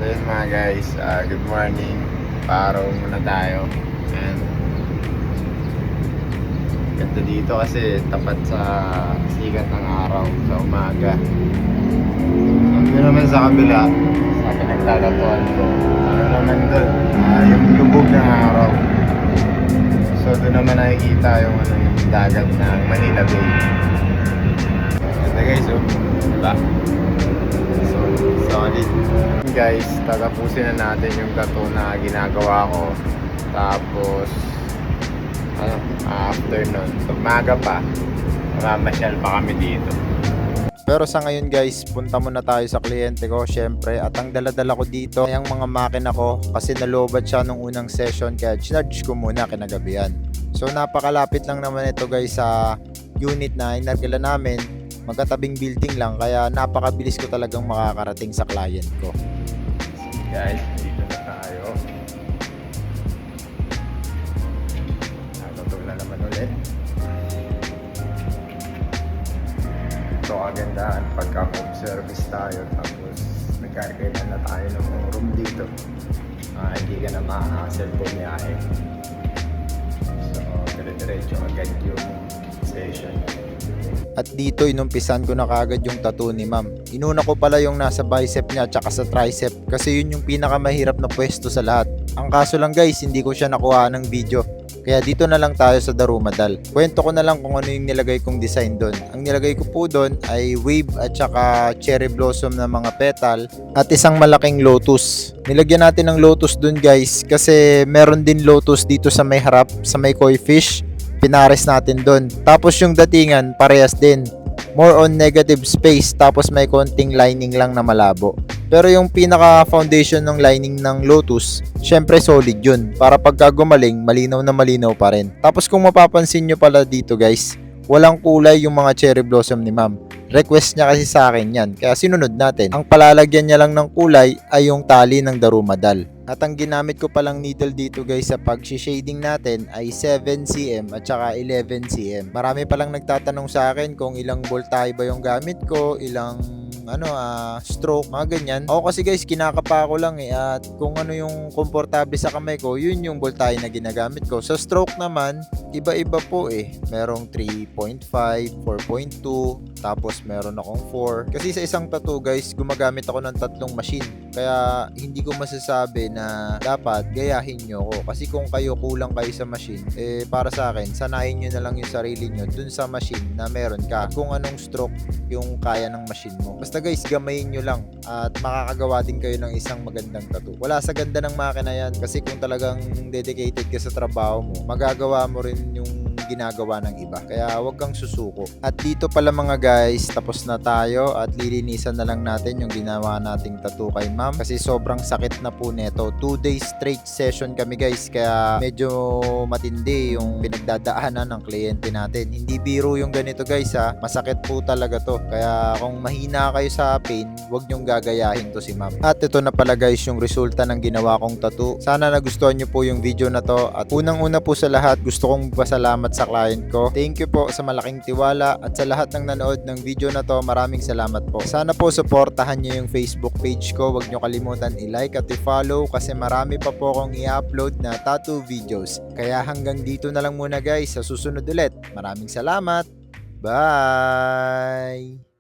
So yun mga guys, good morning. Paaraw muna tayo. And ganda dito kasi tapat sa sikat ng araw sa umaga. So naman sa kabila, sa pinagtatatuan ko, ano naman doon, yung lubog ng araw. So doon naman nakikita yung dagat ng Manila Bay. Ganda guys, oh. Diba? So, solid. Guys, tatapusin na natin yung tattoo na ginagawa ko. Tapos, after nun, pag maga pa, mamasyal pa kami dito. Pero sa ngayon guys, punta muna tayo sa kliyente ko syempre. At ang daladala ko dito ay ang mga makina ko kasi nalobat siya nung unang session kaya charge ko muna kinagabihan. So napakalapit lang naman ito guys sa unit na inarkila namin. Magkatabing building lang kaya napakabilis ko talagang makakarating sa client ko. Guys, dito na tayo. Natutol na naman ulit. So kagandahan pagka home service tayo tapos nagkakailan na tayo ng room dito. Hindi ka na makakasel bumiyahe. So dire-diretso agad yung session. At dito inumpisan ko na kagad yung tattoo ni ma'am. Inuna ko pala yung nasa bicep niya tsaka sa tricep kasi yun yung pinakamahirap na pwesto sa lahat. Ang kaso lang guys, hindi ko siya nakuha ng video. Kaya dito na lang tayo sa Darumadal. Kwento ko na lang kung ano yung nilagay kong design doon. Ang nilagay ko po doon ay wave at saka cherry blossom na mga petal at isang malaking lotus. Nilagyan natin ng lotus doon guys kasi meron din lotus dito sa may harap, sa may koi fish. Pinares natin doon. Tapos yung datingan, parehas din. More on negative space tapos may konting lining lang na malabo. Pero yung pinaka foundation ng lining ng lotus, syempre solid yun. Para pagka gumaling, malinaw na malinaw pa rin. Tapos kung mapapansin nyo pala dito guys, walang kulay yung mga cherry blossom ni ma'am. Request niya kasi sa akin yan, kaya sinunod natin. Ang palalagyan niya lang ng kulay ay yung tali ng Darumadal. At ang ginamit ko palang needle dito guys sa pag-shading natin ay 7cm at saka 11cm. Marami palang nagtatanong sa akin kung ilang voltahe ba yung gamit ko, ilang stroke, mga ganyan. Ako kasi guys, kinakapa ko lang at kung ano yung komportable sa kamay ko, yun yung voltahe na ginagamit ko. Sa stroke naman, iba-iba po Merong 3.5, 4.2, tapos meron akong 4. Kasi sa isang tattoo guys, gumagamit ako ng tatlong machine. Kaya hindi ko masasabi na dapat gayahin nyo ako. Kasi kung kayo kulang kayo sa machine, para sa akin, sanayin nyo na lang yung sarili nyo dun sa machine na meron ka. At kung anong stroke yung kaya ng machine mo. Basta guys, gamayin nyo lang at makakagawa din kayo ng isang magandang tattoo. Wala sa ganda ng makina yan kasi kung talagang dedicated ka sa trabaho mo, magagawa mo rin yung ginagawa ng iba. Kaya huwag kang susuko. At dito pala mga guys, tapos na tayo at lilinisan na lang natin yung ginawa nating tattoo kay ma'am kasi sobrang sakit na po neto. 2 days straight session kami guys kaya medyo matindi yung pinagdadaanan ng kliyente natin. Hindi biro yung ganito guys ha. Masakit po talaga to. Kaya kung mahina kayo sa pain, huwag nyong gagayahin to si ma'am. At ito na pala guys yung resulta ng ginawa kong tattoo. Sana nagustuhan nyo po yung video na to at unang-una po sa lahat gusto kong pasalamat sa client ko. Thank you po sa malaking tiwala at sa lahat ng nanood ng video na to, maraming salamat po. Sana po suportahan nyo yung Facebook page ko. Huwag nyo kalimutan i-like at i-follow kasi marami pa po akong i-upload na tattoo videos. Kaya hanggang dito na lang muna guys. Sa susunod ulit. Maraming salamat. Bye!